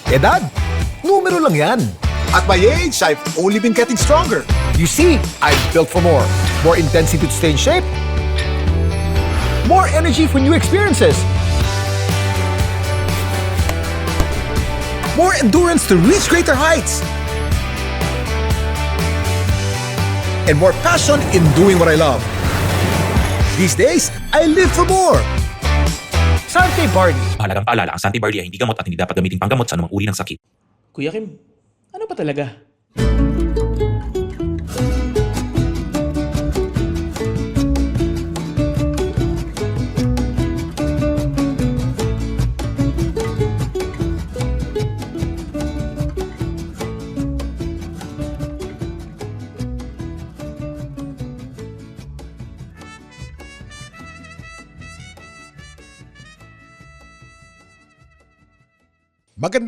Edad, numero lang yan. At my age, I've only been getting stronger. You see, I've built for more. More intensity to stay in shape. More energy for new experiences. More endurance to reach greater heights. And more passion in doing what I love. These days, I live for more. Sante Barley. Mahalagang paalala, ang Santi Barley ay hindi gamot at hindi dapat gamitin panggamot sa anumang uri ng sakit. Kuya Kim, ano ba talaga?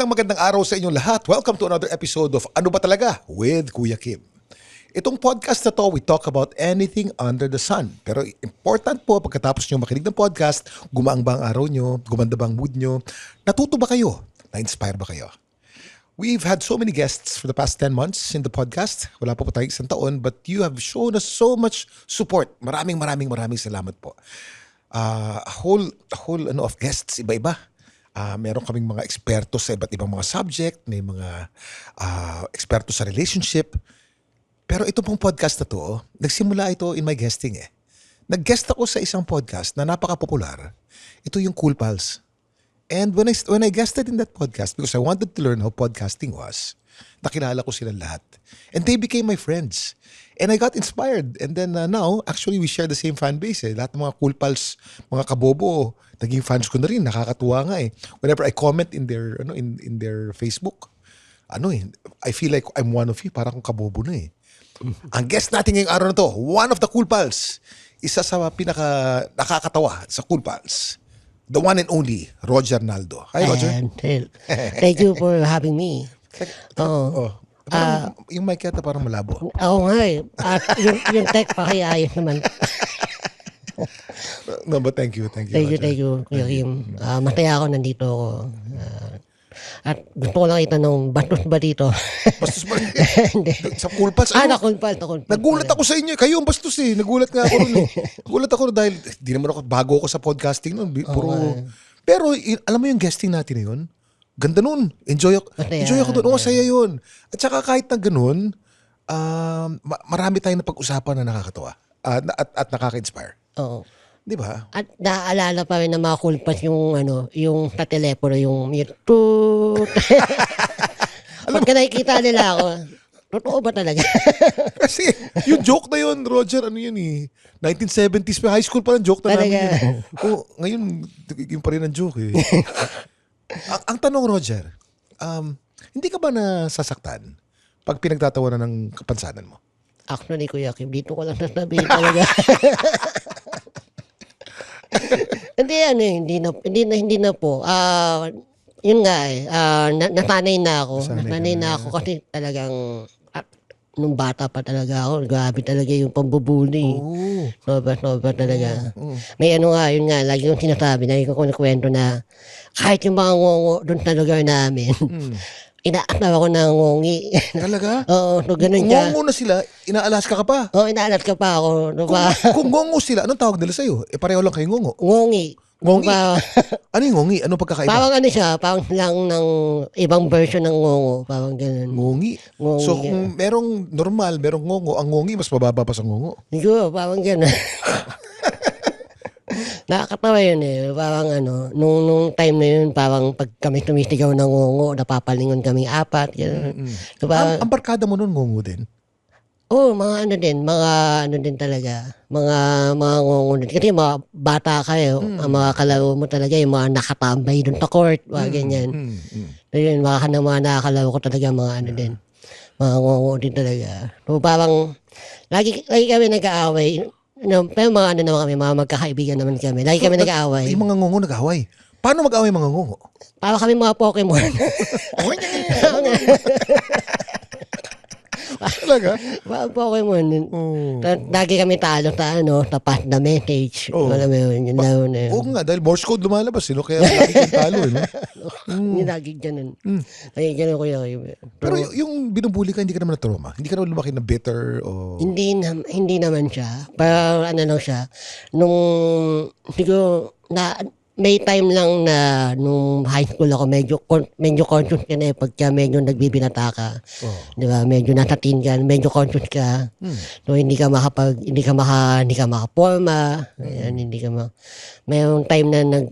Magandang araw sa inyong lahat. Welcome to another episode of Ano Ba Talaga with Kuya Kim. Itong podcast na to, we talk about anything under the sun. Pero important po pagkatapos nyo makinig ng podcast, gumaang ba ang araw nyo, gumanda ba ang mood nyo, natuto ba kayo, na-inspire ba kayo? We've had so many guests for the past 10 months in the podcast. Wala pa po tayong isang taon, but you have shown us so much support. Maraming salamat po. A whole of guests, iba-iba. Meron kaming mga eksperto sa iba't ibang mga subject, may mga eksperto sa relationship. Pero ito pong podcast na to, nagsimula ito in my guesting eh. Nag-guest ako sa isang podcast na napaka-popular. Ito yung Cool Pals. And when I guested in that podcast, because I wanted to learn how podcasting was, nakilala ko sila lahat. And they became my friends. And I got inspired. And then now, actually, we share the same fan base eh. Lahat ng mga Cool Pals, mga kabobo, naging fans ko na rin. Nakakatuwa nga eh. Whenever I comment in their in their Facebook, I feel like I'm one of you. Parang kung kabobo na eh. Ang guest natin ngayong araw na to, one of the Cool Pals. Isa sa pinaka nakakatawa sa Cool Pals. The one and only, Roger Naldo. Hi, Roger. Thank you for having me. Yung mic yata parang malabo. Oo nga eh. At yung tech pakiayos naman. No, but thank you, Thank Roger. you, Kuya Kim. Masaya ako, nandito ako. At gusto ko lang itanong, bastos ba dito? Bastos ba? Hindi. Sa Cool Pals. Nakulpal. Nagulat ako sa inyo. Kayo ang bastos eh. Nagulat nga ako nun eh. Nagulat ako dahil di naman ako, bago ako sa podcasting nun. Pero alam mo yung guesting natin na yun? Ganda nun. Enjoy ako doon. Saya yun. At saka kahit na ganun, marami tayong napag-usapan na nakakatawa. At nakaka-inspire. Oo. Di ba? At naaalala pa rin na mga kulpas yung sa telepono, yung toot. Pagka nakikita nila ako, totoo ba talaga? Kasi yung joke na yun, Roger, yun eh. 1970s pa, high school pa lang joke na namin Talaga. yun. Ngayon, yung pa rin ang joke eh. ang tanong, Roger, hindi ka ba nasasaktan pag pinagtatawanan ng kapansanan mo? Actually, Kuya Kim, dito ko lang sasabihin talaga. Hindi na po. Yun nga eh. Nasanay na ako. Nasanay na ako kasi talagang nung bata pa talaga ako, grabe talaga yung pambubuli. Sobra talaga. May yun nga, lagi yung sinasabi, lagi ko kwento na kahit yung mga ngongo doon sa lugar namin, inaasawa ko ng ngongi. Talaga? Oo, so ganun siya. Ngongo na sila, inaalas ka pa. Oo, inaalat ka pa ako. Kung ngongo sila, anong tawag nila sa'yo? Pareho lang kayo ngongo. Ngongi. Ngongi? Ano yung ngongi? Anong pagkakaiba? Parang siya, parang lang ng ibang version ng ngongo. Parang ganun. Ngongi. Ngongi. So kung merong normal, merong ngongo, ang ngongi mas mababa pa sa ngongo. Siguro, parang ganun. Nakakatawa yun eh. Parang nung time na yun, parang pag kami tumisigaw ng ngongo, napapalingon kami apat. So, parang, Ang barkada mo nun ngongo din? mga din talaga. Mga ngongo din. Kasi mga bata kayo, ang mga kalaro mo talaga, yung mga nakatambay dun sa court, mga ganyan. So yun, mga nakakalaro ko talaga, mga din. Mga ngongo din talaga. So parang, lagi kami nag-aaway. Pero mga naman kami, mga magkakaibigan naman kami. Lagi kami nag-aaway. Yung mga ngongo nag-aaway. Paano mag-aaway mga ngongo? Para kami mga Pokemon. Talaga? Pokemon. Lagi kami talo sa pass the message. Oo. Alam mo yun, yun lang na yun. Oo nga, dahil Morse code lumalabas, kaya lagi kang talo. No? Yung lagi ganun. Lagi ganun, Kuya Kim. Pero yung binubuli ka, hindi ka naman na-trauma? Hindi ka naman lumaki na bitter o... Hindi naman siya. Parang ano lang siya. Nung siguro may time lang na nung high school ako medyo conscious ka na pagka medyo nagbibinata ka. Oh. 'Di ba? Medyo nasa teen ka, medyo conscious ka. So hindi ka makaporma, ayan, mayroong time na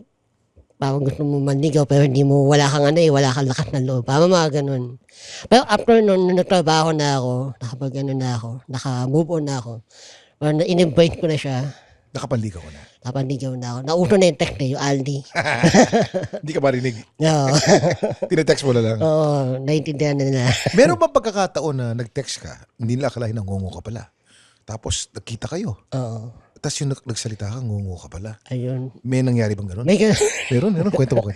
parang gusto mo manligaw pero wala kang lakas ng loob. Parang mga ganun. Pero after nun, nung nagtrabaho na ako, naka-move on na ako, parang in-embrace ko na siya. Nakapanligaw ko na. Napanligaw na ako. Nauso na yung text yung Aldi. Hindi ka marinig. Oo. Tinetext mo na lang. Oo, naintindihan na nila. Meron ba pagkakataon na nag-text ka, hindi nila akalain na ngungo ka pala? Tapos nagkita kayo. Oo. Tapos yung nagsalita ka, ngungo ka pala. Ayun. May nangyari bang gano'n? May Meron. Kwento mo.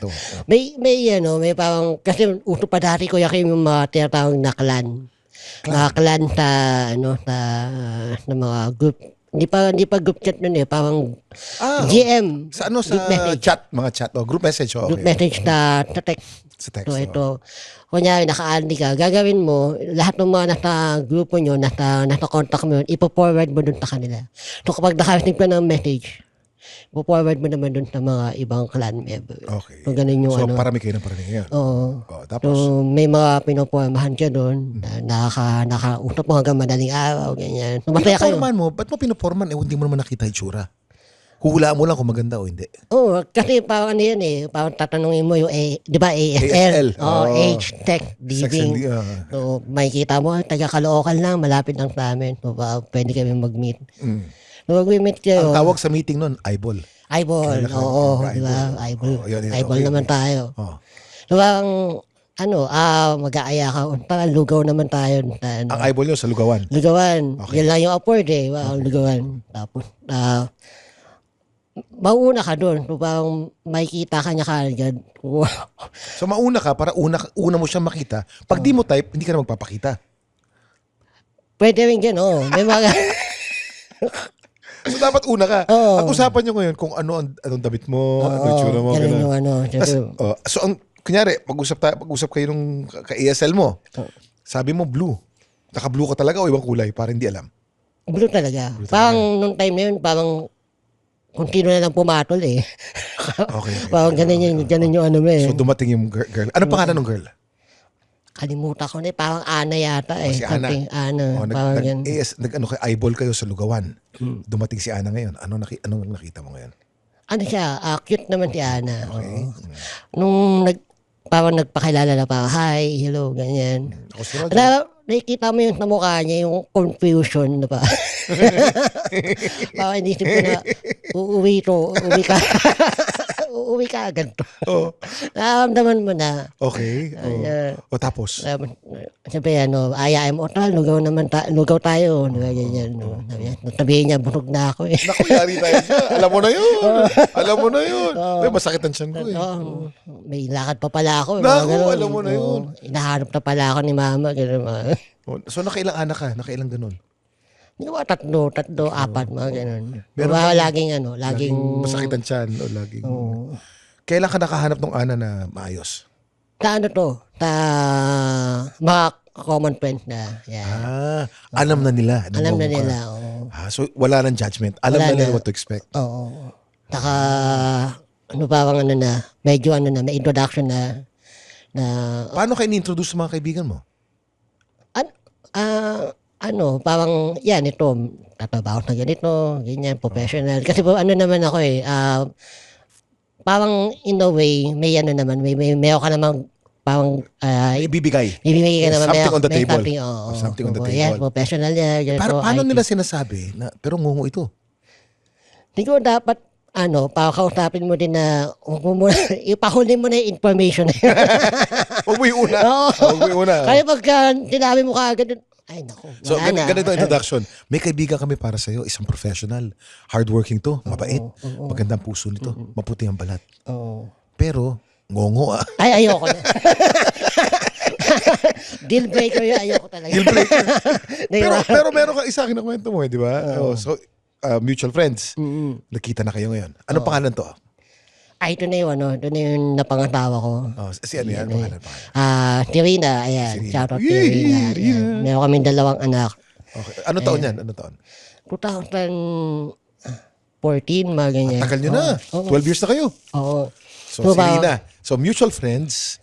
may parang, kasi uso pa dati ko yung mga tinatawag na clan. Mga clan sa mga group. Hindi pa group chat nun parang GM. Sa ano? Sa group message. chat, mga chat. Group message. Okay. Group message sa text. Sa text. So ito, kunyari naka-add ka, gagawin mo, lahat ng mga nasa grupo nyo, nasa contact mo yun, ipo-forward mo dun sa kanila. So kapag naka-receive ka ng message, ipo-forward mo naman dun sa mga ibang clan member. Okay. So ganun yung So parami kayo ng parami ngayon. Oo. Tapos? So may mga pinopormahan ka doon, nakausap mo hanggang madaling araw, ganyan. So masaya kayo. Pinoporman mo? Ba't mo pinoporman? Hindi mo naman nakita yung tsura. Huhulaan mo lang kung maganda o hindi. Oo, kasi parang ano yan parang tatanungin mo yung di ba ASL? Oo, age, sex, living. So makikita mo, taga-Caloocan lang, malapit lang sa amin. So pwede kami mag-meet. So mag-meet kayo. Ang tawag sa meeting nun, eyeball. Eyeball, oo, di ba? Eyeball naman tayo. Oh. So parang, mag-aaya ka. Parang lugaw naman tayo. Ang eyeball nyo sa lugawan. Lugawan. Okay. Yan lang yung upward Ang lugawan. Tapos, mauna ka doon. So parang makikita ka niya kaagad. So mauna ka, para una mo siyang makita. Pag di mo type, hindi ka na magpapakita. Pwede rin yan, May mga... So dapat una ka. Oo. Ang usapan nyo ngayon kung anong damit mo, ano yung tsura mo. Ganun ganun. yung So kunyari, pag-usap kayo nung ka-ESL mo, sabi mo blue. Naka-blue ka talaga o ibang kulay? Para hindi alam. Blue talaga. Parang nung time na yun, parang kung sino na lang pumatol Okay. Parang ganun yung ano mo So dumating yung girl. Ano pangalan ng girl? Kalimutan ko na parang Ana yata Si Ana. Ana. Parang yan. Eyeball kayo sa lugawan. Dumating si Ana ngayon. Anong nakita mo ngayon? Ano siya, cute naman si Ana. Okay. Oo. Nung parang nagpakilala na parang, hi, hello, ganyan. Ako si Roger. Nakikita mo yung sa mukha niya, yung confusion na pa. Parang inisip ko na, uuwi ka. Uuwi ka agad to. Oo. Nakaramdaman mo na. Okay. Ayan. O tapos? Sabi ayain mo, lugaw tayo. Ganyan. Sabihin niya, busog na ako Naku, yari tayo siya. Alam mo na yun. May masakit ang tiyan ko May lakad pa pala ako. Naku, alam mo na yun. Inahanap na pala ako ni mama. Ganun, So nakailang anak ka? Nakailang ganun? Hindi ko tatlo, apat, mga ganun. Meron Pero ba- laging... masakit ang tiyan o laging... Oo. Kailan ka nakahanap ng Ana na maayos? Sa mga common friends na. Yeah. Alam na nila. Alam na nangungong ka. nila, oo. So wala nang judgment. Alam Wala na nila na. what to expect. Oo. Saka, medyo may introduction na Paano kayo ni-introduce sa mga kaibigan mo? parang, yan, ito, tatrabaho na ganito, ganyan, professional. Kasi naman ako parang in a way, may meron ka namang, parang, Ibibigay. ibibigay ka naman. Something on the table. Something on the table. Yes, professional yan. Ganito, Paano IT. nila sinasabi na, pero ngungo ito? Siguro dapat, para kausapin mo din na, ipahuli mo na yung information na yun. Huwag mo yung una. Oo. Huwag mo yung una. Kaya pagka sinabi mo kaagad, ay naku, So, wala na. ganito introduction. May kaibigan kami para sa'yo, isang professional. Hardworking to, mabait, magandang puso nito, maputi ang balat. Oo. Pero, ngongo Ay, ayoko na. Deal breaker yun, ayoko talaga. Deal breaker. Di ba? pero meron ka isa akin na kwento mo, di ba? So, mutual friends. Nakita na kayo ngayon. Ano pangalan to? Ay, ito na yun, ito na yung napangasawa ko. Si ano yan? Pangalan. Si Rina, ayan. Si Rina. Shout out to Rina. Ayan. Meron kaming 2 anak. Okay. Ano taon yan? Ano taon? 2014, mga ganyan. Tagal nyo na. 12 years na kayo. Oo. So, si Rina. So, mutual friends.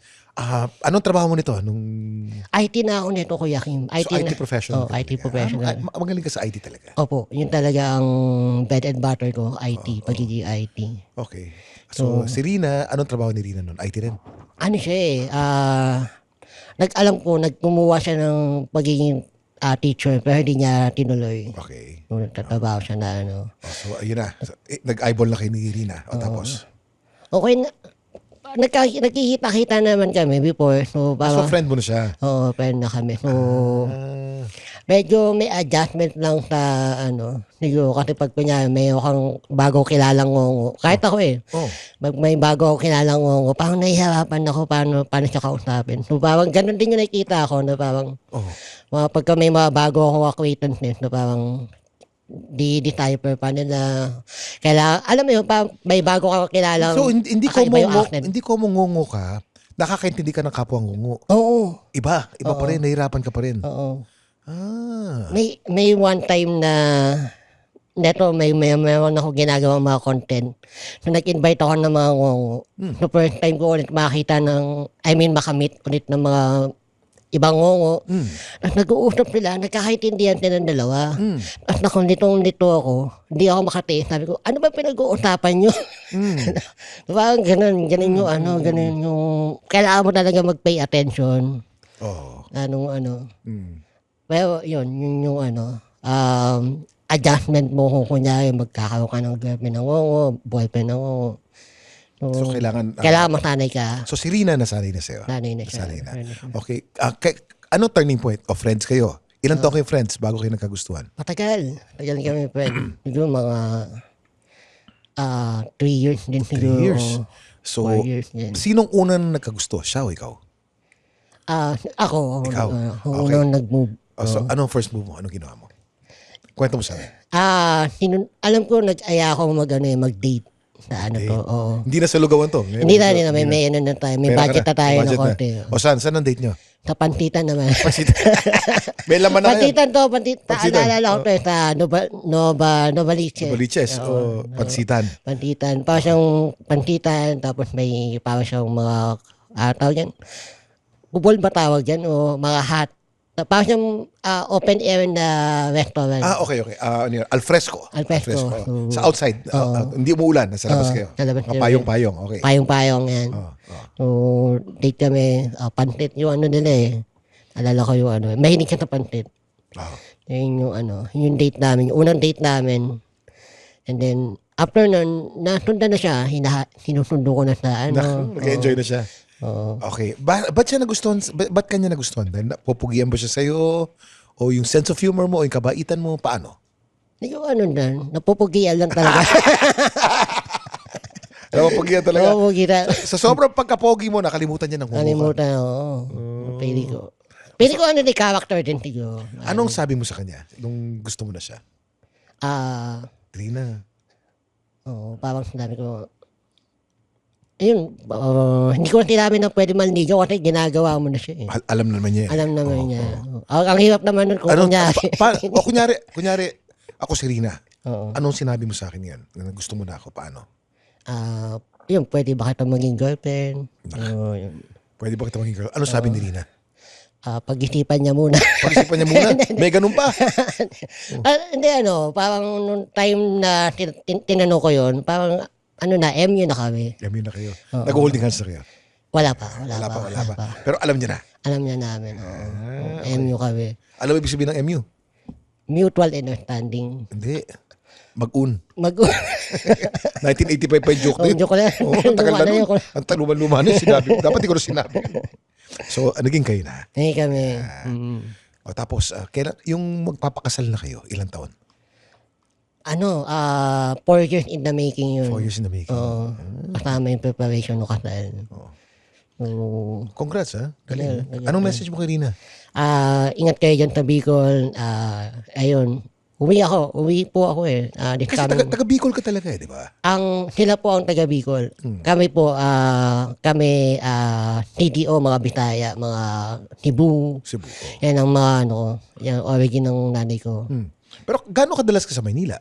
Anong trabaho mo nito? IT na ako nito, Kuya Kim. So, IT professional. IT professional. Magaling ka sa IT talaga. Opo, yun talaga ang bread and butter ko, IT, pagiging IT. Okay. So, si Rina, anong trabaho ni Rina nun? IT rin? Ano siya nag-alam ko, nagkumuha siya ng pagiging teacher, pero hindi niya tinuloy. Okay. Nung nagtatrabaho siya na So, ayun na. So, nag-eyeball na kayo ni Rina. O tapos? Okay na, nagkikita-kita naman kami before. So, So, friend mo na siya? Oo, friend na kami. So, medyo may adjustment lang sa siguro kasi pag kunyari may kang bago kilalang ngongo. Kahit ako Pag may bago ako kilalang ngongo, parang nahihirapan ako paano siya kausapin. So parang ganun din yung nakikita ako na parang pagka may mga bago akong acquaintances na parang di-decipher pa nila. Kailangan, alam mo yun, parang may bago ka kilalang So, hindi kakaiba yung accent. ko mo ngungo ka, nakakaintindi ka ng kapwa ngungo. Oo. Iba pa rin, nahihirapan ka pa rin. Oo. Ah. May one time na neto meron ako ginagawang mga content. So nag-invite ako ng mga ngongo. So first time ko ulit makita makamit ulit ng mga ibang ngongo. At nag-uusap sila, nagkakaintindihan sila ng dalawa. At nito ako, hindi ako makatiis. Sabi ko, ano ba pinag-uusapan nyo? Parang ganun yung, kailangan mo talaga mag-pay attention. Pero yun yung adjustment mo kung kunyari magkakaroon ka ng girlfriend ng ngongo, boyfriend ng ngongo. So, kailangan masanay ka. So, si Rina nasanay na sa'yo? Sanay na siya. Nasanay na. Okay. Ano turning point? O friends kayo? Ilan taon kayo friends bago kayo nagkagustuhan? Matagal. Tagal kami friend. Siguro mga 3 years din 3 siguro. years. So, 4 years din. sinong unang nagkagusto? Siya o ikaw? Ako. Ikaw? Ako Okay. unang nag-move. So, anong first move mo? Anong ginawa mo? Kwento mo sa akin. Alam ko nag-aya ako mag-date. Sa Oo. Hindi na sa lugawan to. Hindi na may na tayo. May budget na tayo ng konti. O saan? Saan ang date nyo? Sa Pantitan naman. May laman na kayo. Pantitan. Naalala ko sa Novaliches. Baliches o pansitan. Pantitan. Parang siyang Pantitan, tapos may parang siyang mga, tawag yan, bubol ba tawag yan, o mga hot. Parang siyang open air na restaurant. Okay. Ano yun? Alfresco. Alfresco. Sa outside. Hindi umuulan. Nasa labas kayo. Sa labas Mga kayo. payong-payong. Okay. Payong-payong yan. So, date kami, pantit yung nila Alala ko yung mahinig ka sa pantit. Yun yung date namin, yung unang date namin. And then, after nun, nasundan na siya, sinusundo ko na sa Nag-enjoy na siya. Okay. Ba't siya nagustuhan? Ba't kanya nagustuhan? Dahil napupugian ba siya sa'yo? O yung sense of humor mo? O yung kabaitan mo? Paano? Yung napupugian lang talaga. Napupugian talaga? Napupugian. Sa sobrang pagkapogi mo, nakalimutan niya ng humuha. Kalimutan, Pili ko character din siguro. Anong sabi mo sa kanya nung gusto mo na siya? Trina. Parang sinabi ko, ayun, hindi ko na sinabi na pwede manligaw kasi ginagawa mo na siya. Alam naman niya. Alam naman niya. Ang hirap naman nun kung kunyari. Kunyari, ako si Rina. Anong sinabi mo sa akin yan? Na gusto mo na ako, paano? Yun, pwede ba kita maging girlfriend? Pwede ba kita maging girl? Ano sabi ni Rina? Pag-isipan niya muna. Pag-isipan niya muna? May ganun pa? Hindi, parang nung time na tinanong ko yun, parang MU na kami. MU na kayo. Nag-holding hands na kayo? Wala pa. Pero alam niya na? Alam niya namin. MU kami. Alam mo ibig sabihin ng MU? Mutual understanding. Hindi. Mag-un. 1985 pa yung joke na yun. Joke lang. Ang tagal na nun. Ang taluman-luma na sinabi. Dapat di ko na sinabi. So, naging kayo na? Naging kami. Tapos, kailan, yung magpapakasal na kayo, ilang taon? 4 years in the making yun. 4 years in the making. Kasama yung preparation ng kasal. So, Congrats, ha? Galing. Yeah, Anong message mo kay Rina? ingat kayo dyan sa Bicol. Ayun. Uwi po ako eh. Kasi taga Bicol ka talaga di ba? Sila po ang taga Bicol. Kami po, TDO, mga Bitaya, mga Cebu. Cebu. Yan ang mga, yung origin ng nanay ko. Pero gaano kadalas ka sa Maynila?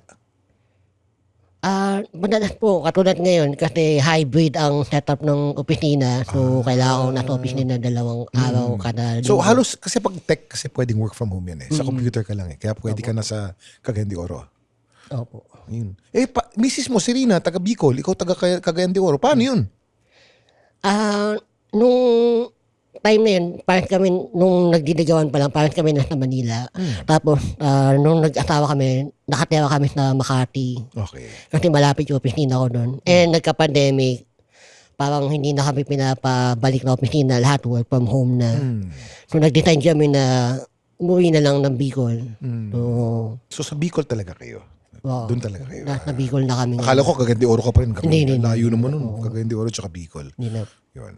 Madalas po, katulad ngayon, kasi hybrid ang setup ng opisina. So, kailangan ko nasa opisina 2 araw kada So linggo. halos, kasi pag tech, kasi pwedeng work from home yan eh. Sa computer ka lang eh. Kaya pwede ka na sa Cagayan de Oro. Opo. Yun. Misis mo, si Rina, taga Bicol, ikaw taga Cagayan de Oro. Paano yun? Nung time na yun, parang kami, nung nagdiligawan pa lang, parang kami nasa Manila. Tapos, nung nag-asawa kami, nakatira kami sa Makati. Okay. Kasi malapit yung opisina ko doon. And nagka-pandemic, parang hindi na kami pinapabalik na opisina, lahat work from home na. So, nag-decide kami na umuwi na lang ng Bicol. So sa Bicol talaga kayo? Oo. Doon talaga kayo? Nasa Bicol na kami. Akala ko Cagayan de Oro ka pa rin. Hindi. Layo naman nun. Cagayan de Oro tsaka Bicol. Hindi na. Yun.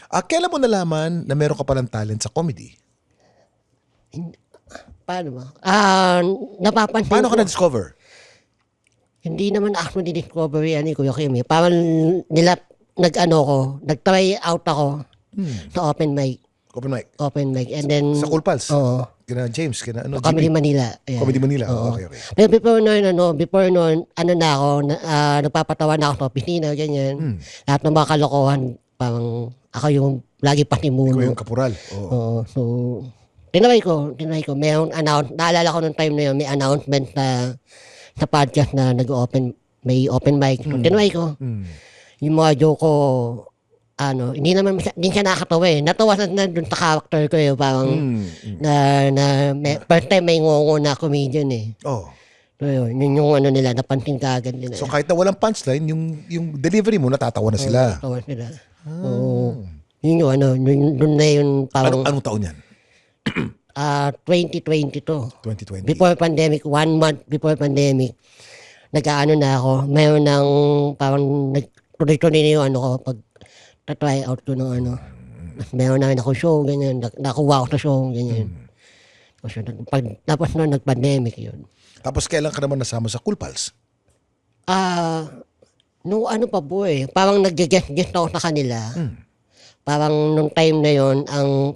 Kailan mo nalaman na meron ka palang talent sa comedy? Paano ba? Napapansin Paano ko. ka na-discover? Hindi naman actually discovery ani Kuya Kim. Parang nag-try out ako sa open mic. Open mic? Open mic. And then, Sa Cool Pals? Oo. Kina James? Kina ano? Comedy GP? Manila. Ayan. Comedy Manila? Oo. Okay. Pero before noon, nagpapatawa na ako sa opisina, ganyan. Lahat ng mga kalokohan, parang ako yung lagi Ikaw patimuno. yung kapural. Oo. Oo. So, tinaway ko. Mayroong naalala ko nung time na yun, may announcement sa podcast na may open mic. So, tinaway ko. Yung mga joke ko, hindi siya nakakatawa eh. Natawa na dun sa character ko eh. Parang, first time may ngongo na comedian eh. Oh. So, yun yung nila, napansin ka agad nila. So kahit na walang punchline, yung delivery mo, natatawa na sila. Natawa sila. So, yun yung dun na yun parang, Anong taon yan? 2020 to. 2020. Before pandemic, 1 month before pandemic, nag-ano na ako, mayroon ng parang tuloy-tuloy na yung ko, pag try out ko ng meron na ako show, ganyan, nakuha ko sa show, ganyan. So, tapos na nag-pandemic yun. Tapos kailan ka naman nasama sa Cool Pals? Nung pa po parang nag-guest ako sa kanila. Parang nung time na yon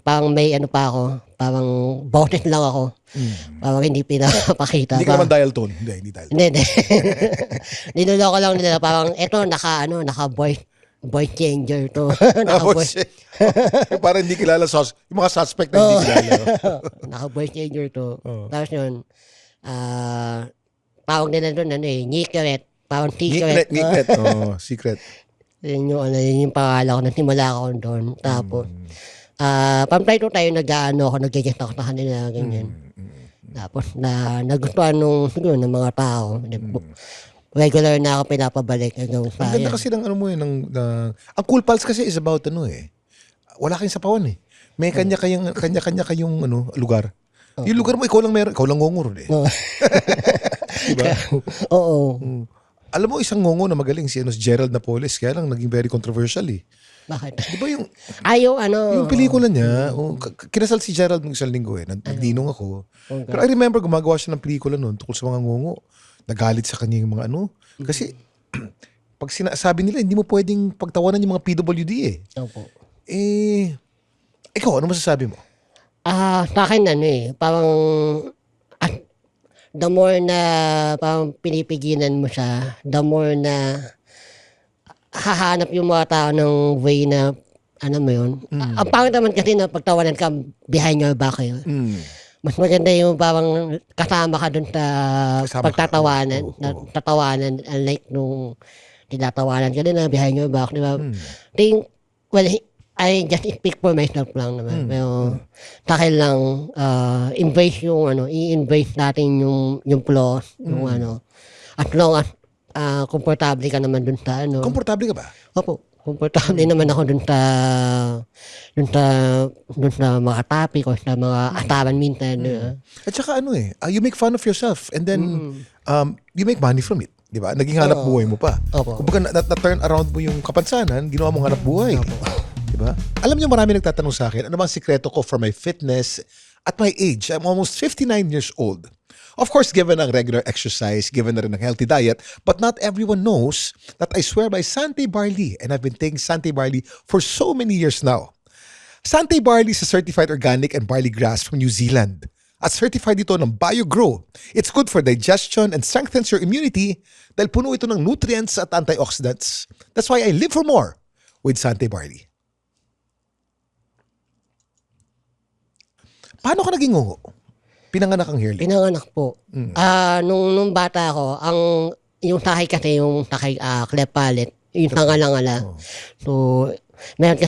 parang may pa ako, parang boses lang ako. Parang hindi pinapakita. Hindi ka naman dial tone? Hindi dial tone. Hindi. Niloloko lang nila. Parang eto, naka voice changer to. Tapos, parang hindi kilala yung mga suspect na hindi kilala. Naka-voice changer to. Tapos yun, tawag nila doon, Nickeret. Parang secret. Ngikret. Oh, secret. Yun yung pangalan ko. Nasimula ako doon. Tapos, pang-try to tayo, nag-guest ako sa kanila, ganyan. Tapos, nagustuhan siguro ng mga tao. Regular na ako pinapabalik hanggang sa Ang ganda kasi ng ang Cool Pals kasi is about wala kayong sapawan eh. May kanya-kanya kayong lugar. Yung lugar mo, ikaw lang ngongor eh. Diba? Oo. Alam mo, isang ngongo na magaling si Gerald Napoles, kaya lang naging very controversial eh. Bakit? Di ba yung Yung pelikula niya, kinasal si Gerald ng isang linggo eh, nagdinong ako. Pero I remember gumagawa siya ng pelikula noon tungkol sa mga ngongo. Nagalit sa kanya yung mga Kasi, pag sinasabi nila, hindi mo pwedeng pagtawanan yung mga PWD eh. Opo. Ikaw, ano masasabi mo? Sa akin parang the more na parang pinipigilan mo siya, the more na hahanap yung mga tao ng way na mo yun. Ang pangit naman kasi na pagtawanan ka behind your back yun. Mas maganda yung parang kasama ka dun sa pagtatawanan. Tatawanan, unlike nung tinatawanan ka din na behind your back, di ba? I just speak for myself lang naman. Pero sa akin lang, embrace i-embrace natin yung flaws, yung as long as komportable ka naman dun sa Komportable ka ba? Opo. Komportable naman ako dun sa mga topic o sa mga asaran minsan. At saka you make fun of yourself and then you make money from it. Di ba? Naging hanap buhay mo pa. Opo. Kumbaga na-turn around mo yung kapansanan, ginawa mong hanap buhay. Diba? Alam niyo, marami nagtatanong sa akin, ano bang sikreto ko for my fitness at my age? I'm almost 59 years old. Of course, given ang regular exercise, given na rin ang healthy diet, but not everyone knows that I swear by Sante Barley, and I've been taking Sante Barley for so many years now. Sante Barley is a certified organic and barley grass from New Zealand. At certified ito ng BioGrow. It's good for digestion and strengthens your immunity dahil puno ito ng nutrients at antioxidants. That's why I live for more with Sante Barley. Paano ka naging ngungo? Pinanganak ang hairline? Pinanganak po. Nung bata ako, yung tahay kasi, yung tahay cleft palate, yung tangalangala. So, meron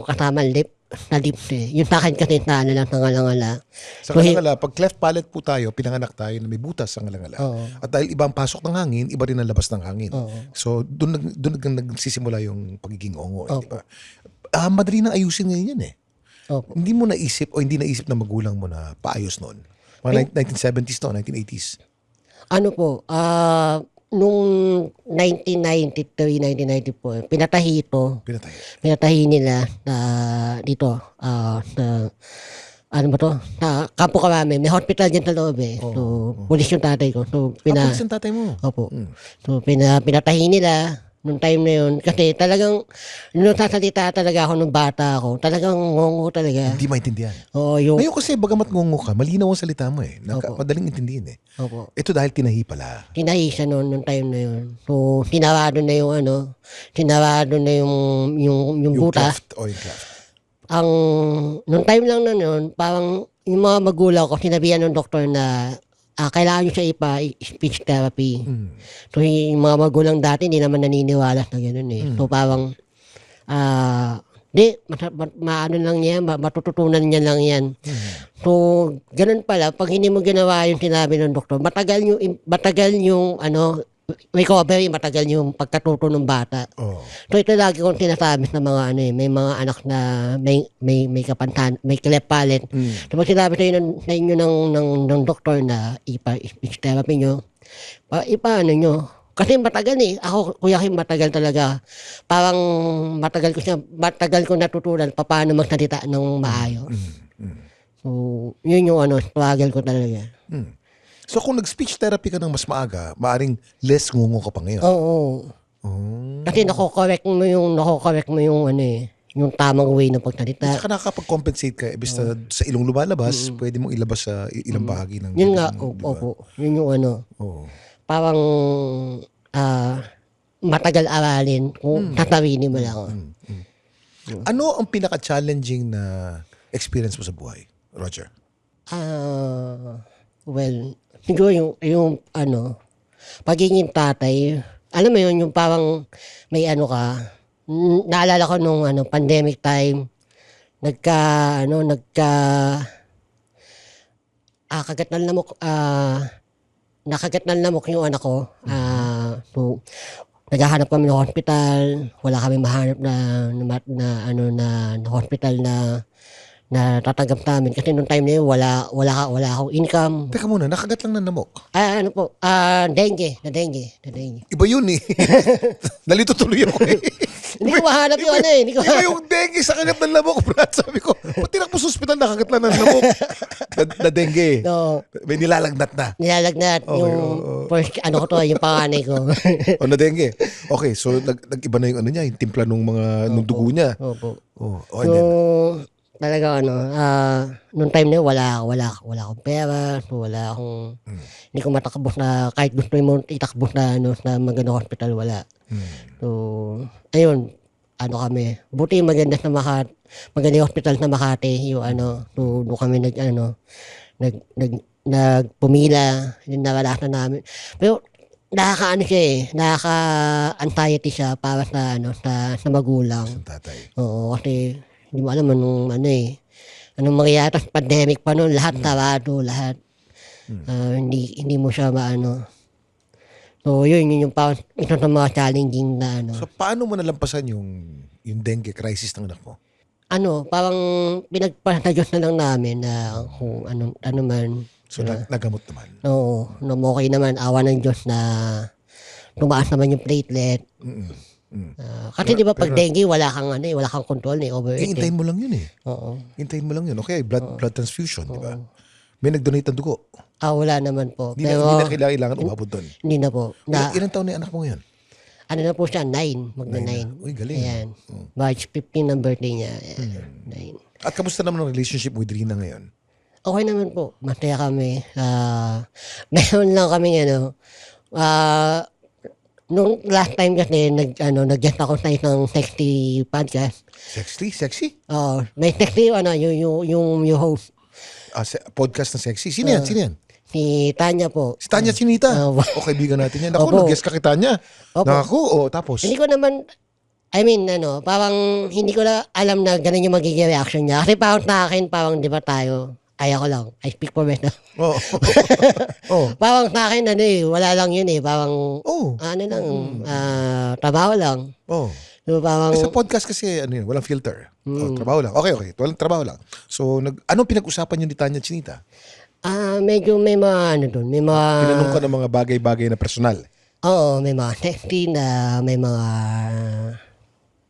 kasama lip, na lips eh. Yung takan kasi na lang tangalangala. Sa kalangala, pag cleft palate po tayo, pinanganak tayo na may butas sa kalangala. At dahil ibang pasok ng hangin, iba rin ang labas ng hangin. So, doon nagsisimula yung pagiging ongo. Di ba? Madali nang ayusin ngayon yan eh. Opo. Hindi mo naisip o hindi naisip na magulang mo na paayos noon? Mga 1970s to, 1980s. Ano po, nung 1993, 1994, pinatahi ito. Pinatay. Pinatahi nila na dito, na, ano ba to? Na Campo Carame. May hospital dyan sa loob eh. So, pulis yung tatay ko. So, Pulis ang tatay mo? Opo. So, pinatahi nila nung time na yun. Kasi talagang, nung sasalita talaga ako nung bata ako, talagang ngongo talaga. Hindi maintindihan. Oo, yung... Ngayon kasi, bagamat ngongo ka, malinaw ang salita mo eh. Opo. Madaling intindihin eh. Opo. Ito dahil tinahi pala. Tinahi siya noon nung time na yun. So, sinarado na yung yung butas. Cleft o yung cleft. Nung time lang na yun, parang yung mga magulang ko, sinabihan ng doktor na kailangan nyo siya speech therapy. So, yung mga magulang dati, hindi naman naniniwala na gano'n eh. So, parang, maano lang yan, matututunan niya lang yan. So, ganun pala, pag hindi mo ginawa yung sinabi ng doktor, matagal yung recovery, matagal yung pagkatuto ng bata. So, ito lagi kong sinasabi sa mga may mga anak na may kapantan, may cleft palate. So, pag sinabi sa inyo ng doktor na speech therapy nyo, ipaano nyo? Kasi matagal eh. Ako, Kuya Kim, matagal talaga. Parang matagal ko natutunan paano magsalita ng maayos. So, yun yung struggle ko talaga. So kung nag-speech therapy ka ng mas maaga, maaring less ngungo ka pa ngayon. Oo. Kasi nako-correct mo yung yung tamang way ng pagsalita. Saka nakakapag-compensate ka. Ibig sa ilong lumalabas, pwede mong ilabas sa ilang bahagi ng... Yun nga, diba? opo. Yun yung parang matagal aralin kung tatawinin mo lang. Ano ang pinaka-challenging na experience mo sa buhay, Roger? Well, siguro yung pagiging tatay, alam mo yun, yung parang may naalala ko nung pandemic time, nakagat ng lamok yung anak ko. So, naghahanap kami ng hospital, wala kami mahanap na hospital na tatanggap namin kasi nung time na yun wala akong income. Teka muna, nakagat lang ng lamok. Dengue. Iba yun eh. Nalito tuloy ako eh. Hindi ko mahanap yung Iba yung dengue sa kagat ng lamok, Brad. Sabi ko, pati nakpo sa ospital, nakagat lang ng lamok. na dengue. No. May nilalagnat na. Nilalagnat yung first, yung panganay ko. O na dengue. Okay, so nag-iba na yung niya, yung timpla nung mga dugo niya. Opo. Okay, So, then. talaga nung time na yun, wala akong pera, so wala akong, hindi ko matakbos na, kahit gusto mo itakbos na magandang hospital, wala. So, ayun, kami, buti maganda yung hospital na Makati, yung so doon kami nagpumila, yung naranasan namin. Pero, nakaka-anxiety siya para sa magulang. Sa tatay. Oo, kasi hindi mo alam anong mangyayari. Tapos pandemic pa noon, lahat sarado, lahat. Hindi mo siya maano. So, yun yung ito sa mga challenging na So, paano mo nalampasan yung dengue crisis ng anak mo? Parang pinagpasayos na lang namin na kung ano man. So, nagamot naman. Oo, okay naman. Awa ng Diyos na tumaas naman yung platelet. Kasi di ba pag dengue, wala kang control over it. Hintayin mo lang yun eh. Oo. Hintayin mo lang yun. Okay, blood transfusion, di ba? May nag-donate ng dugo. Wala naman po. Hindi na kailangan umabot doon. Hindi na po. Ilang taon na yung anak mo ngayon? Ano na po siya, 9. Magna 9. Uy, galing. Ayan. March 15 ang birthday niya. Ayan, 9. At kamusta naman ang relationship with Rina ngayon? Okay naman po. Masaya kami. Meron lang kami nung last time kasi nag-guest ako sa isang sexy podcast. Sexy? Oo. May sexy yung host. Podcast na sexy. Sino yan? Si Tanya po. Si Tanya Chinita. Opo. O kaibigan natin yan. Ako, Opo. nag-guest ka kay Tanya. Opo. Nakaku, tapos. Hindi ko naman, parang hindi ko na alam na ganun yung magiging reaction niya. Kasi parang sa akin, parang di ba tayo, ako lang, I speak for myself. Oh. Oh. Parang sa akin, wala lang yun parang, Oh. trabaho lang. Oh. So, parang, Sa podcast kasi, walang filter. Oh, trabaho lang. Okay. Walang trabaho lang. So, anong pinag-usapan yun ni Tanya Chinita? medyo may mga may mga, Tinanong ka ng mga bagay-bagay na personal. oo, may mga sexy na, may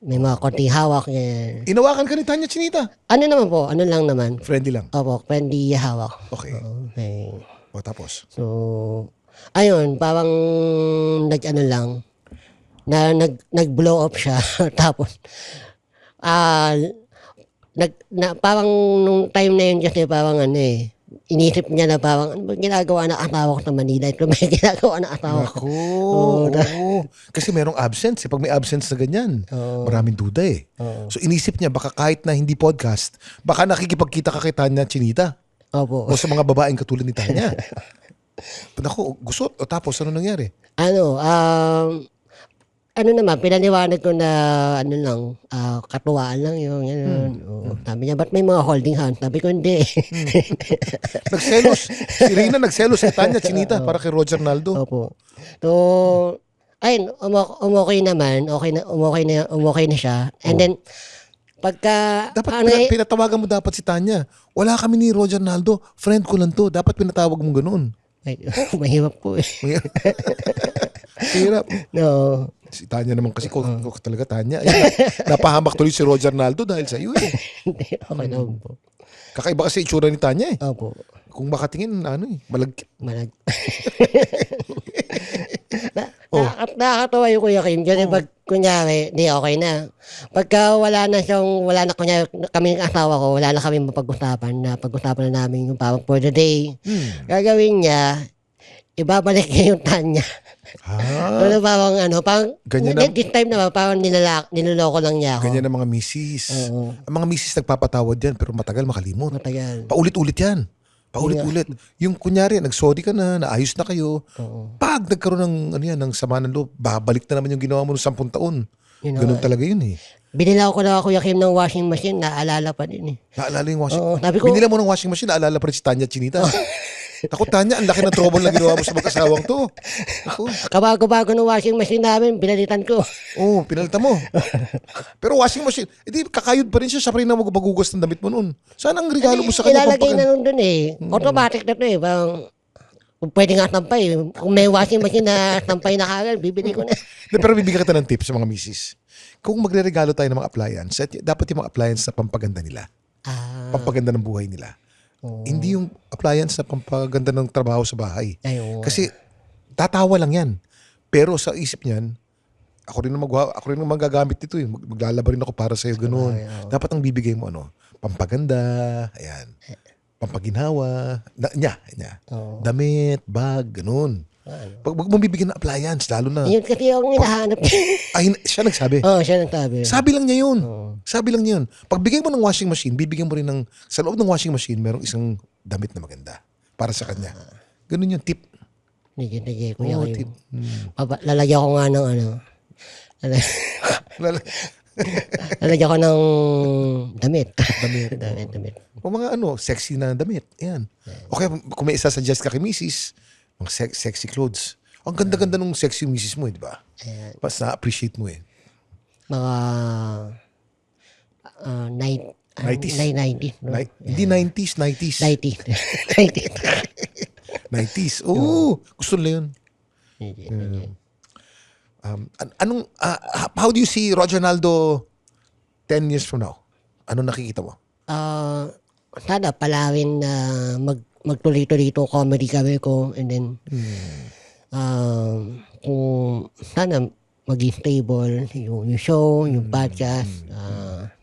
mga konting hawak. Yan. Inawakan ka ni Tanya Chinita. Ano naman po, ano lang naman. Friendly lang. Opo, friendly hawak. Okay. Okay. O, tapos. So, ayun, parang lang, nag-blow up siya. Tapos, parang nung time na yun kasi parang inisip niya na parang, ano ba ginagawa ng asawa ko sa Manila? Ito may ginagawa ng asawa ko. Ako. Oo. Kasi merong absence. Pag may absence na ganyan, maraming duda eh. So, inisip niya, baka kahit na hindi podcast, baka nakikipagkita ka kay Tanya Chinita. Opo. O sa mga babaeng katulad ni Tanya. Naku, gusot. O tapos, ano nangyari? Naman, pinaliwanag ko na, katuwaan lang yun. Sabi niya, ba't may mga holding hands? Sabi ko, hindi. Nagselos. Si Rina nagselos kay Tanya Chinita para kay Roger Naldo. Opo. So, ayun, umokay naman. Umokay na siya. And then, pagka, Dapat pinatawagan mo dapat si Tanya. Wala kami ni Roger Naldo. Friend ko lang to. Dapat pinatawag mo ganun. mahirap po eh. Hirap. No. Si Tanya naman kasi kung talaga Tanya. Ayun, napahamak tuloy si Roger Naldo dahil sa iyo eh. Hindi, okay naman po. Kakaiba kasi itsura ni Tanya eh. Opo. Kung makatingin, malagkit. Nakakatawa yung Kuya Kim. Kasi pag, kunyari, di okay na. Pagka wala na kunyari, kami ng asawa ko, wala na kami mapag-usapan na namin yung parang for the day. Gagawin niya, ibabalik niya yung Tanya. Pero parang Ganyan na- this time naman, parang niloloko lang niya ako. Ganyan ang mga misis. Oo. Ang mga misis nagpapatawad yan pero matagal makalimot. Matagal. Paulit-ulit yan. Paulit-ulit. Yung kunyari, nag-sorry ka na, naayos na kayo. Pag nagkaroon ng sama ng loob, babalik na naman yung ginawa mo ng 10 taon. Ganun talaga yun eh. Binila ko na Kuya Kim ng washing machine, naalala pa din eh. Naalala yung washing Oo, sabi ko- Binila mo ng washing machine, naalala pa rin si Tanya Chinita. Ako, Tanya, ang laki ng trouble na ginawa mo sa mag-asawang to. Ako. Kabago-bago ng washing machine namin, pinalitan ko. Oo, pinalitan mo. Pero washing machine, edi kakayod pa rin siya, siya pa rin na magbagugas ng damit mo noon. Saan ang regalo mo sa kanya? Ilalagay na nun dun eh. Automatic na to eh. Parang, kung pwede nga tampay. Kung may washing machine na tampay na kagad, bibili ko na. Pero bibigyan kita ng tips sa mga misis. Kung magre-regalo tayo ng mga appliance, dapat yung mga appliance na pampaganda nila. Pampaganda ng buhay nila. Hindi yung appliance na pampaganda ng trabaho sa bahay. Kasi tatawa lang yan. Pero sa isip niyan, ako rin ang magagamit nito eh. Maglalaba rin ako para sa'yo, ganun. Dapat ang bibigay mo pampaganda, ayan. Pampaginhawa, niya. Damit, bag, ganun. Pag mo bibigyan ng appliance, lalo na. Yun kasi yung hinahanap. Ay, siya nagsabi. Oo, siya nagsabi. Sabi lang niya yun. Sabi lang niya yun. Pag bigay mo ng washing machine, bibigyan mo rin sa loob ng washing machine, merong isang damit na maganda. Para sa kanya. Ganun yung tip. Sige, Kuya Oo, Kim. tip. Lalagyan ko nga ng lalagyan ko ng damit. Damit. O mga sexy na damit. Ayan. Okay, kung may isa-suggest ka kay misis, mga sexy clothes. Ang ganda-ganda nung sexy misis mo, di ba? Mas na-appreciate mo eh. Mga 90s. 90s. No? Hindi 90s, 90s. 90s. 90s. Oo, gusto nila yun. How do you see Roger Naldo 10 years from now? Ano nakikita mo? Sana palawin na magtuloy-tuloy itong comedy kami ko, and then kung sana maging stable yung show, yung podcast,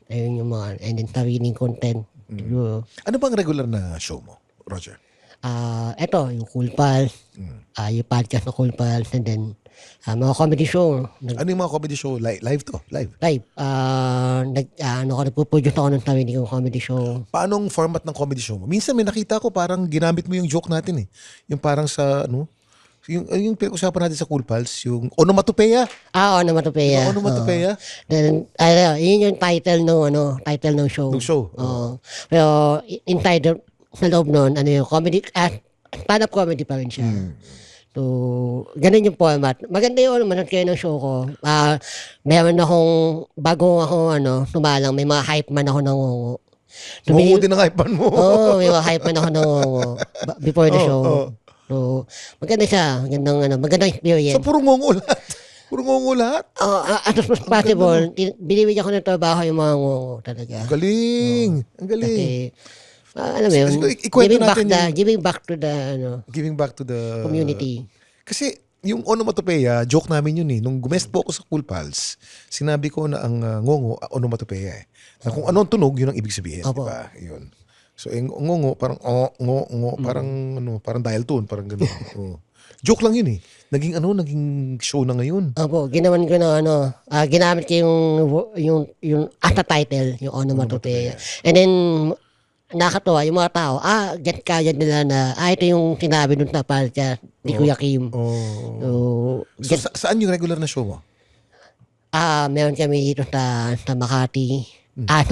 ayun yung mga, and then sariling content. Siguro. Ano bang regular na show mo, Roger? Eto, yung Cool Pals, yung podcast na Cool Pals, and then mga comedy show. Ano yung mga comedy show? Live to? Live? Live. Nagpo-produce ako ng sarili kong comedy show. Paanong format ng comedy show mo? Minsan may nakita ko parang ginamit mo yung joke natin eh. Yung parang sa yung pinag-usapan natin sa Cool Pals, yung onomatopeya. Onomatopeya. Onomatopeya. Then, yun yung title ng show. Ng show. Pero inside sa loob nun, yung comedy, stand-up comedy pa rin siya. So, ganun yung format. Maganda yung manood kayo ng show ko. Meron akong, bago ako, tumalang, may mga hype man ako nangungo. So, Mungo din ang hypean mo. may mga hype man ako nangungo before the show. So, maganda siya. Magandang experience. So, puro ngongo lahat. Puro ngongo lahat. As much as possible, binibigyan ko ng trabaho yung mga ngungo talaga. Ang galing. Ang galing. Kasi, alam mo yun, Ikwento natin giving back to the giving back to the community. Kasi yung onomatopeya, joke namin yun eh. Nung gumest po ako sa Cool Pals, sinabi ko na ang ngongo, onomatopeya eh. Na kung anong tunog, yun ang ibig sabihin. Opo. Diba? Yun. So, yung ngongo, parang parang dial tone, parang gano'n. Joke lang yun eh. Naging show na ngayon. Opo, ginawan ko na ginamit ko yung as a title, yung onomatopoeia. And then, nakakatuwa, yung mga tao, get kaya nila na, ito yung sinabi dun sa podcast ni Kuya Kim. So, saan yung regular na show mo? Meron kami dito sa Makati. Sa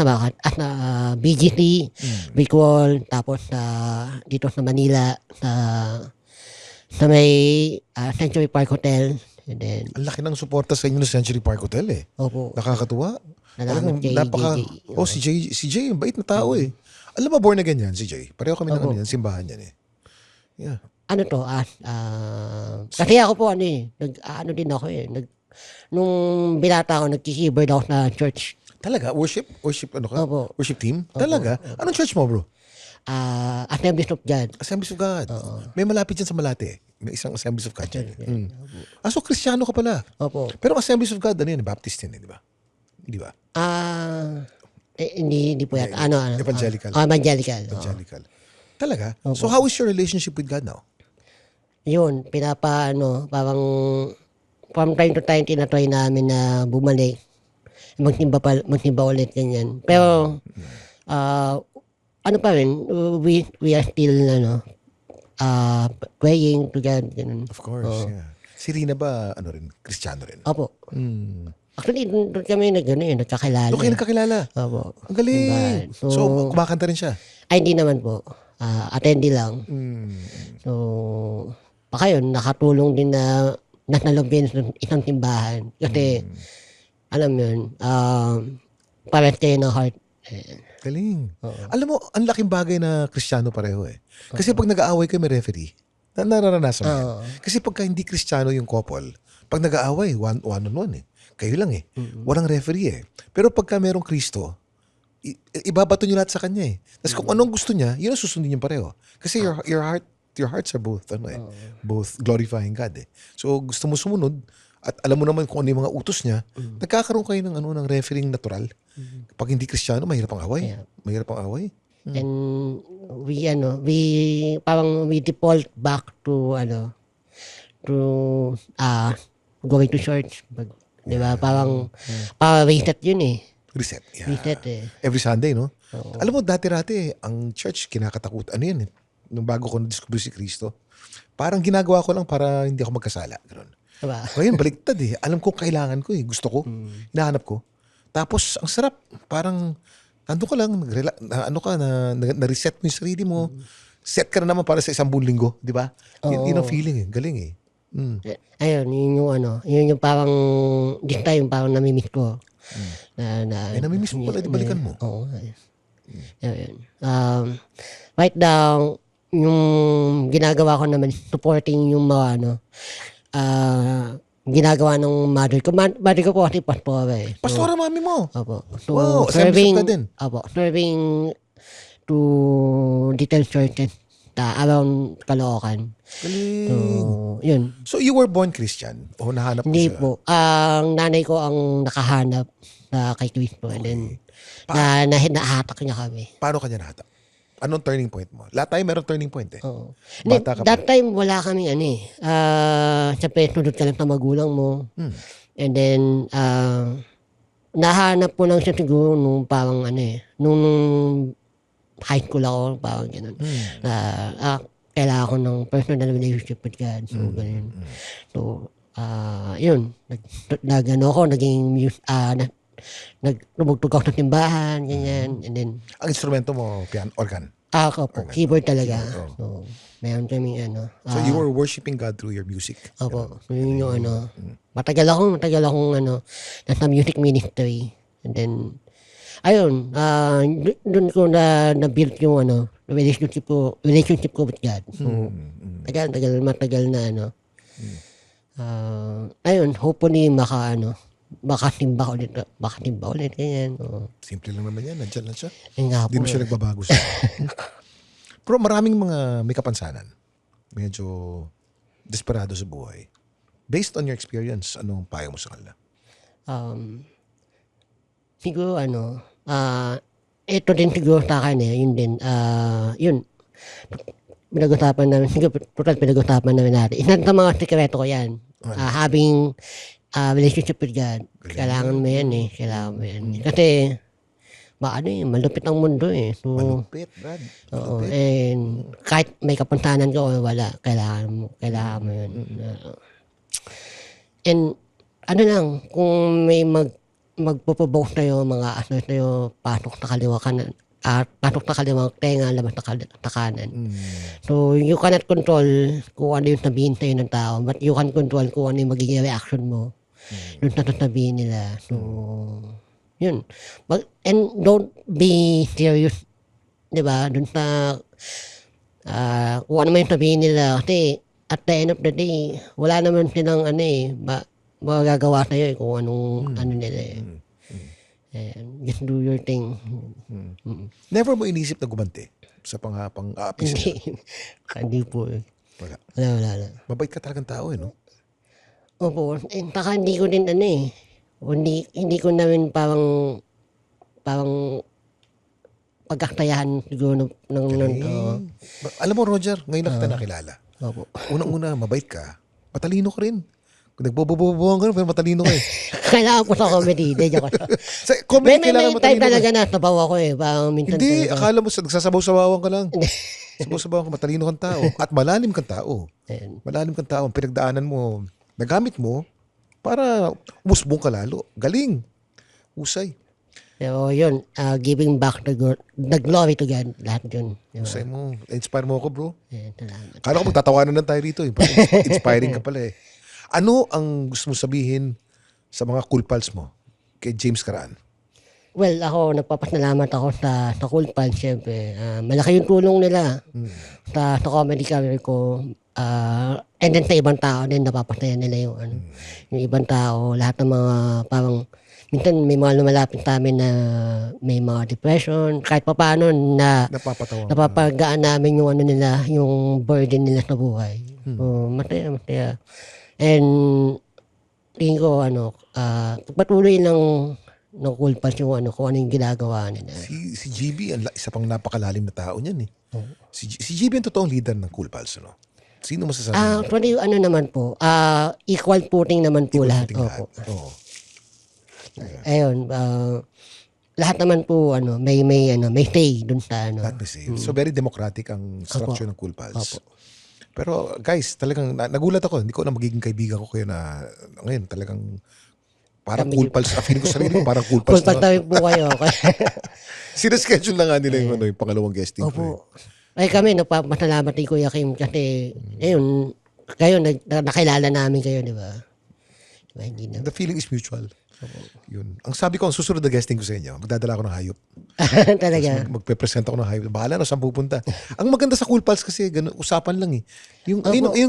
BGC, Bicol, tapos dito sa Manila, sa may Century Park Hotel. And then, Ang laki ng suporta sa inyo ng Century Park Hotel eh. opo. Nakakatuwa. Salamat kay JJ. Si Jay, bait na tao eh. Alam mo, born again yan, si Jay. Pareho kami ng simbahan yan eh. Yeah. Kasi ako po din ako eh. Nung binata ako, nag-keyboard ako sa church. Talaga? Worship? Worship Opo. Worship team? Talaga? Anong church mo, bro? Assemblies of God. Assemblies of God. May malapit dyan sa Malate. May isang Assemblies of God dyan. So Kristiyano ka pala. Opo. Pero Assemblies of God, Baptist yan, di ba? Di ba? Hindi po yata. Evangelical. Evangelical. Evangelical. Talaga? So how is your relationship with God now? Yun, parang from time to time, tinatry namin na bumalik. Magsimba ulit, ganyan. Pero, pa rin, we are still, praying to God, ganun. Of course, yeah. Si Rina ba, Kristiyano rin? Opo. Actually, doon kami nagkakilala. Doon kayo nagkakilala? Opo. Ang galing. So, kumakanta rin siya? Ay, hindi naman po. Attendee lang. So, baka yun, nakatulong din na nasalubin sa isang simbahan. Kasi, alam mo yun, parang kayo ng heart. Galing. Alam mo, ang laking bagay na Kristiyano pareho eh. Kasi pag nag-aaway kayo, may referee. Nararanasan mo yan. Kasi pagka hindi Kristiyano yung couple, pag nag-aaway, one-on-one eh. Kayo lang eh. Walang referee eh. Pero pagka merong Kristo, ibabato nyo lahat sa kanya eh. Tapos kung anong gusto niya, yun ang susundin yung pareho. Kasi your hearts are both, both glorifying God eh. So gusto mo sumunod, at alam mo naman kung ano yung mga utos niya, nagkakaroon kayo ng refereeing natural. Pag hindi Kristiyano, mahirap ang away. Yeah. Mahirap ang away. And we default back to going to church. Di ba? Parang reset yun eh. Reset. Yeah. Reset eh. Every Sunday, no? Alam mo, dati-rati, ang church, kinakatakot. Ano yan eh? Nung bago ko na-discover si Kristo, parang ginagawa ko lang para hindi ako magkasala. Ganun. Diba? Ngayon, baliktad eh. Alam ko kailangan ko eh. Gusto ko. Hinahanap ko. Tapos, ang sarap. Parang, nandun ka lang, na-reset mo yung sarili mo. Set ka na naman para sa isang buong linggo. Di ba? Yun ang feeling eh. Galing eh. Ayun, yun yung parang, this time parang namimiss ko. Namimiss mo pala, di balikan mo. Oo. Ayun. Right now, yung ginagawa ko naman, supporting yung mga ginagawa ng mother ko. Mother ko po kasi pastora eh. So, Pastora mami mo. Opo. So, Wow, Assembly of God din. serving to little churches around Caloocan. Galing. So, yun. So you were born Christian? O nahanap mo Hindi siya? po. Ang nanay ko ang nakahanap kay Cristo. And then, nahatak niya kami. Paano kanya nahatak? Anong turning point mo? Lahat tayo meron turning point eh. Oo. Bata ka That pa. time, wala kaming siyempre, sunod ka lang sa magulang mo. And then, nahanap ko lang siya siguro nung parang nung high school ako, parang gano'n. Kailangan ko ng personal relationship with God. So, ganun. So, yun. Tumugtog ako sa timbahan, ganyan. And then, Ang instrumento mo, piano, organ. ako po, keyboard talaga. Keyboard, So, meron kami So you were worshiping God through your music. Opo. Yun yung matagal akong nasa music ministry. And then, ayun, doon ko na-build yung relationship ko with God. So, matagal na ayun, hopefully makatimba ulit, ganyan. Simple lang naman yan. Nandyan lang siya. Yun nga Hindi po. mo siya nagbabago sa Pero maraming mga may kapansanan. Medyo desperado sa buhay. Based on your experience, anong payo mo sa kanila? Siguro ito din siguro sa akin yun din, yun, pinag-usapan namin natin. Isa sa mga sikreto ko yan, having relationship with God. Kailangan mo yan Kailangan mo yan. Kasi, malupit ang mundo So, Malupit, Brad. oo, and kahit may kapansanan ka o wala, kailangan mo yun. And, kung may magpo-provoke sa'yo, mga sa'yo, pasok sa kaliwang tenga, labas sa kanan. So, you cannot control kung ano yung sabihin sa'yo ng tao, but you can control kung ano yung magiging reaction mo dun sa sasabihin nila. So, yun. And don't be serious, di ba? Dun sa, kung ano man yung sabihin nila, kasi at the end of the day, wala naman silang magagawa sa'yo kung anong nila And just do your thing. Never mo inisip na gumanti sa pang-aapis Hindi. nila? Hindi po Wala. Wala. Mabait ka talagang tao no? Opo. Saka hindi ko din hindi ko namin parang pagkaktayahan siguro ng Alam mo, Roger, ngayon lang kita nakilala. Opo. Unang-una, mabait ka. Matalino ka rin. Kung nagbobobobohan ka rin, pero matalino ka Kailangan ko sa comedy. Hindi, joke lang. Sa comedy, May kailangan time matalino ka. talaga na sabaw ako Parang minsan Hindi, talaga. akala mo nagsasabaw-sabawan ka lang. Sabaw-sabawan ka, matalino kang tao. At malalim kang tao. Ayun. Malalim kang tao. Ang pinagdaanan mo, nagamit mo para umusbong ka lalo. Galing. Usay. So, yun. Giving back the glory to God. Lahat yun. Usay mo. Inspire mo ako, bro. Salamat. Kala ko magtatawanan na tayo rito. Inspiring ka pala Ano ang gusto mo sabihin sa mga cool pals mo kay James Caraan? Well, ako, nagpapasalamat ako sa Cool Pals, syempre. Malaki yung tulong nila sa comedy career ko. And then sa ibang tao din, napapasaya nila yung ibang tao. Lahat ng mga parang, minsan may mga lumalapit sa amin na may mga depression. Kahit pa paano na Napapatawa. napapagaan namin yung nila, yung burden nila sa buhay. So, masaya. And tingin ko, patuloy ng Cool Pals yung kung ano yung ginagawa nila. Si GB, isa pang napakalalim na tao niyan Si GB ang totoong leader ng Cool Pals, no? Sino masasabi mo? Actually, naman po, equal footing naman po lahat. Opo. Oo. Ayun, lahat naman po, may say dun sa Lahat may say. So very democratic ang structure ng Cool Pals. Opo. Pero guys, talagang nagulat ako. Hindi ko na magiging kaibigan ko kayo na ngayon talagang parang Cool Pals. Feeling ko sarili ko parang Cool Pals. Cool Pals tayo po kayo. Sinaschedule na nga nila yung pangalawang guesting ko. Opo. Ay kami, nagpapasalamat kay Kuya Kim kasi, ayun, kayo, nakilala namin kayo, di ba? Diba, hindi na. The feeling is mutual. Yun. Ang sabi ko, ang susunod na guesting ko sa inyo, magdadala ako ng hayop. Talaga. Magpe-present ako ng hayop. Bahala na saan pupunta. Ang maganda sa Cool Pals kasi, ganun, usapan lang eh. Yung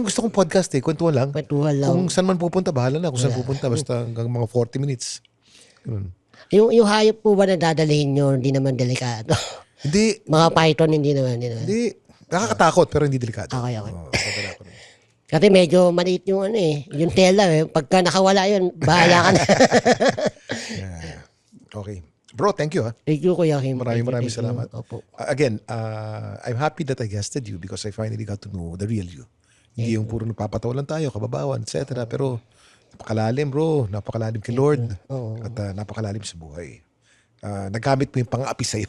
gusto kong podcast eh, kwentuhan lang. Kwentuhan lang. Kung saan man pupunta, bahala na kung saan pupunta. Basta hanggang mga 40 minutes. Ganun. Yung hayop po ba na dadalhin nyo, hindi naman delikado? Hindi. Mga python, hindi naman. Hindi. Nakakatakot pero hindi delikado. Okay. Dadala ko rin. Kasi medyo maliit yung yung tela Pagka nakawala yun, bahala ka na. Okay. Bro, thank you ha. Thank you, Kuya Kim. Maraming Thank you. salamat. Opo. Again, I'm happy that I guested you because I finally got to know the real you. Hindi yung puro napapatawa lang tayo, kababawan, etc. Pero napakalalim bro, napakalalim kay Lord at napakalalim sa buhay. Nagamit mo yung pang-api sa'yo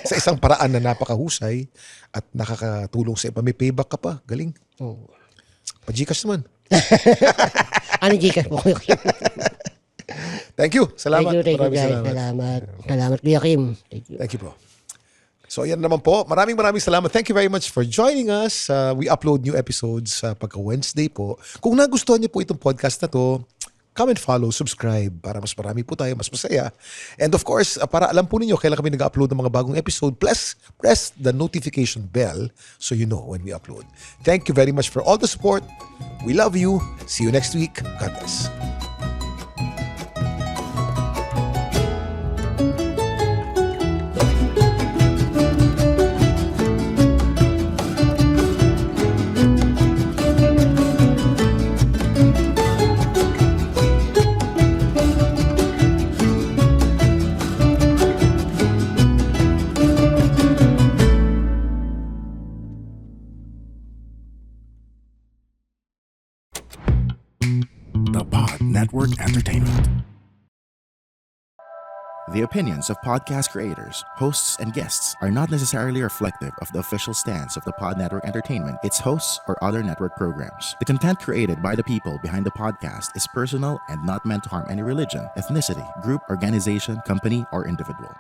sa isang paraan na napakahusay at nakakatulong sa iba. May payback ka pa. Galing. Pa-Gcash naman. Ano Gcash po, Kuya Kim? Thank you. Salamat. Thank you Maraming guys. salamat. Salamat, Kuya Kim. Thank you. Thank you, bro. So, yan naman po. Maraming salamat. Thank you very much for joining us. We upload new episodes pagka-Wednesday po. Kung nagustuhan niyo po itong podcast na to, comment, follow, subscribe para mas marami po tayo, mas masaya. And of course, para alam po ninyo kailan kami nag-upload ng mga bagong episode, plus press the notification bell so you know when we upload. Thank you very much for all the support. We love you. See you next week. God bless. The Pod Network Entertainment. The opinions of podcast creators, hosts, and guests are not necessarily reflective of the official stance of the Pod Network Entertainment, its hosts, or other network programs. The content created by the people behind the podcast is personal and not meant to harm any religion, ethnicity, group, organization, company, or individual.